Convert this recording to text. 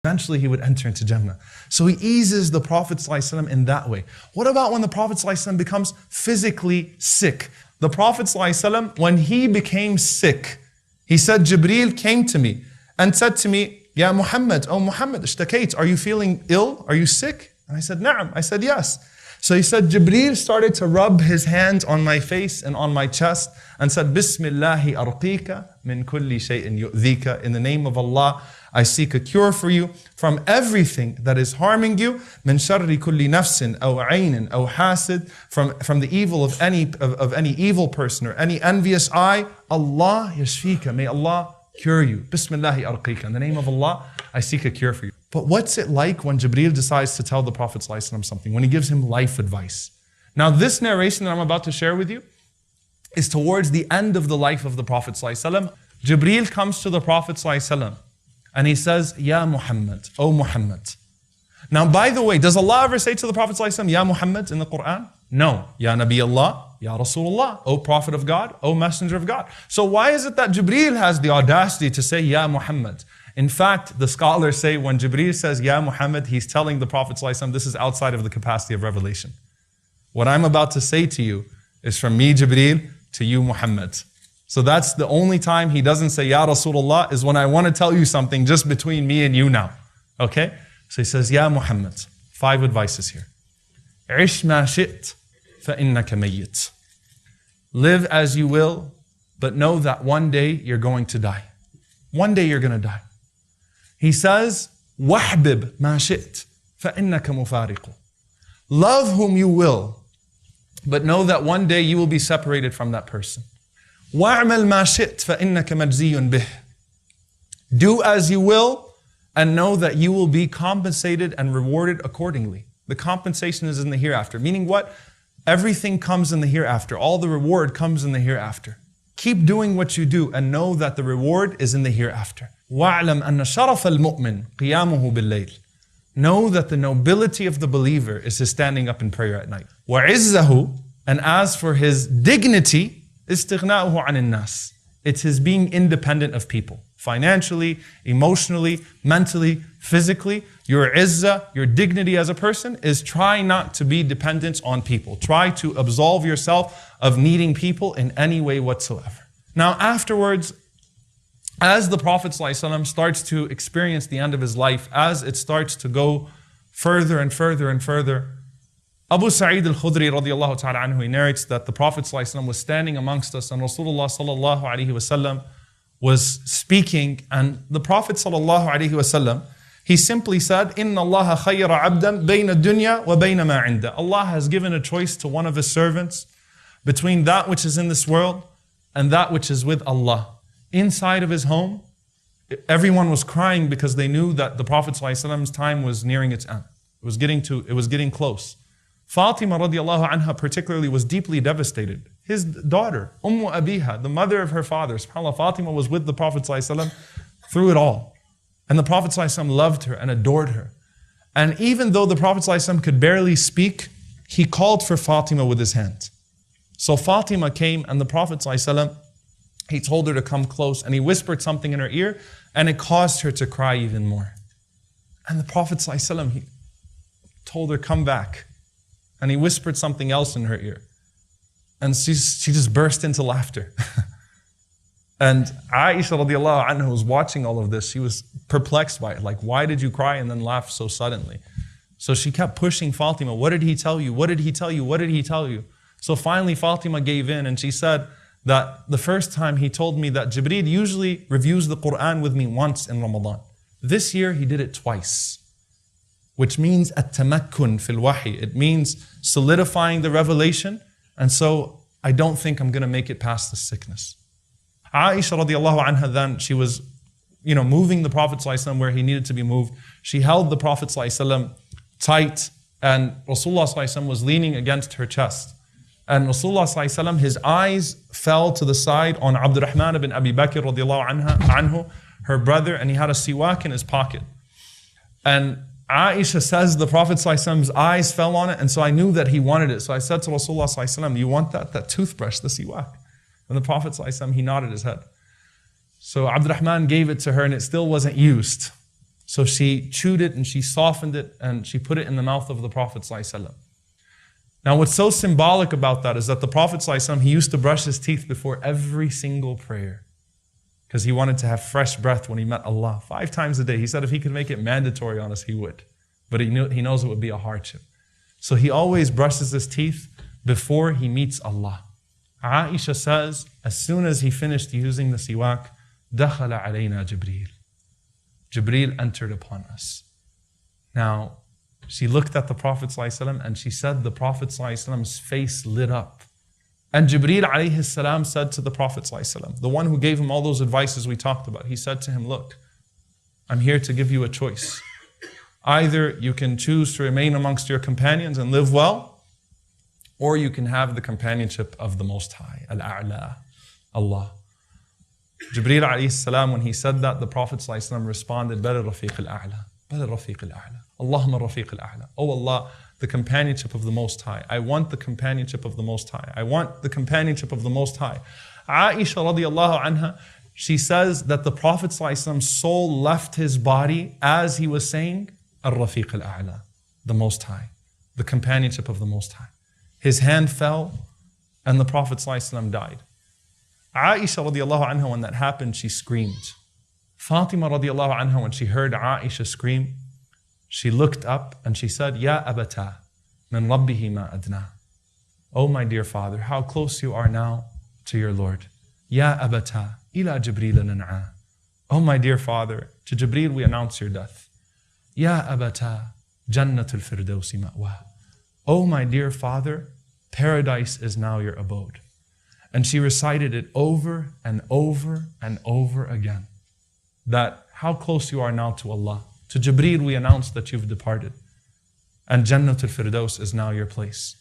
Eventually he would enter into Jannah. So he eases the Prophet ﷺ in that way. What about when the Prophet ﷺ becomes physically sick? The Prophet ﷺ, when he became sick, he said, Jibreel came to me and said to me, Ya Muhammad, oh Muhammad, ishtakait, are you feeling ill? Are you sick? And I said, Na'am. I said, yes. So he said, Jibreel started to rub his hand on my face and on my chest and said, Bismillahi arqika min kulli shay'in yu'dhika. In the name of Allah, I seek a cure for you from everything that is harming you. Min sharri kulli nafsin aw aynin aw hasid. From the evil of any evil person or any envious eye. Allah yashfika. May Allah cure you. Bismillahi arqika. In the name of Allah, I seek a cure for you. But what's it like when Jibreel decides to tell the Prophet ﷺ something, when he gives him life advice? Now this narration that I'm about to share with you is towards the end of the life of the Prophet ﷺ. Jibreel comes to the Prophet ﷺ and he says, Ya Muhammad, O Muhammad. Now by the way, does Allah ever say to the Prophet ﷺ, Ya Muhammad in the Quran? No. Ya Nabi Allah, Ya Rasulullah, O Prophet of God, O Messenger of God. So why is it that Jibreel has the audacity to say, Ya Muhammad? In fact, the scholars say when Jibreel says, Ya Muhammad, he's telling the Prophet ﷺ, this is outside of the capacity of revelation. What I'm about to say to you is from me, Jibreel, to you, Muhammad. So that's the only time he doesn't say, Ya Rasulullah, is when I want to tell you something just between me and you now. Okay? So he says, Ya Muhammad. 5 advices here. عِشْ مَا شِئْتَ فَإِنَّكَ مَيِّتٌ. Live as you will, but know that one day you're going to die. One day you're going to die. He says, وَحْبِبْ مَا شِئْتَ فَإِنَّكَ مُفَارِقُ. Love whom you will, but know that one day you will be separated from that person. وَاعْمَلْ مَا شِئْتَ فَإِنَّكَ مَجْزِيٌّ بِهِ. Do as you will, and know that you will be compensated and rewarded accordingly. The compensation is in the hereafter. Meaning what? Everything comes in the hereafter. All the reward comes in the hereafter. Keep doing what you do and know that the reward is in the hereafter. وَاعْلَمْ أَنَّ شَرَفَ الْمُؤْمِنِ قِيَامُهُ بِاللَّيْلِ. Know that the nobility of the believer is his standing up in prayer at night. وَعِزَّهُ. And as for his dignity, إِسْتِغْنَاؤُهُ عَنِ النَّاسِ. It's his being independent of people. Financially, emotionally, mentally, physically. Your izzah, your dignity as a person is try not to be dependent on people. Try to absolve yourself of needing people in any way whatsoever. Now afterwards, as the Prophet ﷺ starts to experience the end of his life, as it starts to go further and further and further, Abu Sa'id al-Khudri radiallahu ta'ala anhu, he narrates that the Prophet ﷺ was standing amongst us and Rasulullah sallallahu alayhi wasallam was speaking, and the Prophet sallallahu alayhi wasallam, he simply said, Inna Allah khayyara abdan bayna dunya wa bayna ma inda. Allah has given a choice to one of his servants between that which is in this world and that which is with Allah. Inside of his home, everyone was crying because they knew that the Prophet ﷺ's time was nearing its end. It was getting close. Fatima radiallahu anha particularly was deeply devastated. His daughter, Abiha, the mother of her father, subhanAllah, Fatima was with the Prophet ﷺ through it all. And the Prophet ﷺ loved her and adored her. And even though the Prophet ﷺ could barely speak, he called for Fatima with his hand. So Fatima came and the Prophet ﷺ, he told her to come close and he whispered something in her ear and it caused her to cry even more. And the Prophet ﷺ, he told her, come back. And he whispered something else in her ear. And she just burst into laughter. And Aisha radiallahu anha was watching all of this. She was perplexed by it. Like, why did you cry and then laugh so suddenly? So she kept pushing Fatima. What did he tell you? What did he tell you? What did he tell you? So finally Fatima gave in and she said that the first time he told me that Jibreel usually reviews the Quran with me once in Ramadan. This year he did it twice. Which means at-tamakkun fil wahi. It means solidifying the revelation. And so I don't think I'm going to make it past the sickness. Aisha radiallahu anha then, she was, moving the Prophet ﷺ where he needed to be moved. She held the Prophet ﷺ tight and Rasulullah ﷺ was leaning against her chest. And Rasulullah ﷺ, his eyes fell to the side on Abdurrahman ibn Abi Bakr radiallahu anhu, her brother, and he had a siwak in his pocket. And Aisha says the Prophet ﷺ's eyes fell on it, and so I knew that he wanted it. So I said to Rasulullah ﷺ, you want that toothbrush, the siwak? And the Prophet ﷺ, he nodded his head. So Abdurrahman gave it to her and it still wasn't used. So she chewed it and she softened it and she put it in the mouth of the Prophet ﷺ. Now what's so symbolic about that is that the Prophet ﷺ, he used to brush his teeth before every single prayer because he wanted to have fresh breath when he met Allah 5 times a day. He said if he could make it mandatory on us, he would. But he knows it would be a hardship. So he always brushes his teeth before he meets Allah. Aisha says, as soon as he finished using the siwak, دَخَلَ عَلَيْنَا جِبْرِيلٌ. Jibreel entered upon us. Now, she looked at the Prophet ﷺ and she said the Prophet ﷺ's face lit up. And Jibreel alayhi salam said to the Prophet ﷺ, the one who gave him all those advices we talked about, he said to him, look, I'm here to give you a choice. Either you can choose to remain amongst your companions and live well, or you can have the companionship of the Most High, Al-A'la, Allah. Jibreel alayhi salam, when he said that, the Prophet ﷺ responded, Bal Rafiq al-A'la, Bal Rafiq al-A'la, Allahumma Rafiq al-A'la. Oh Allah, the companionship of the Most High. I want the companionship of the Most High. I want the companionship of the Most High. Aisha radiallahu anha, she says that the Prophet ﷺ's soul left his body as he was saying, Ar-Rafiq al-A'la, the Most High, the companionship of the Most High. His hand fell and the Prophet ﷺ died. Aisha radiallahu anha, when that happened, she screamed. Fatima radiallahu anha, when she heard Aisha scream, she looked up and she said, Ya abata, min rabbihi ma adna. Oh my dear father, how close you are now to your Lord. Ya abata, ila Jibreel nan'a. Oh my dear father, to Jibreel we announce your death. Ya abata, jannatul firdausi ma'wa. Oh my dear father, paradise is now your abode. And she recited it over and over and over again. That how close you are now to Allah. To Jibreel we announce that you've departed. And Jannatul Firdaus is now your place.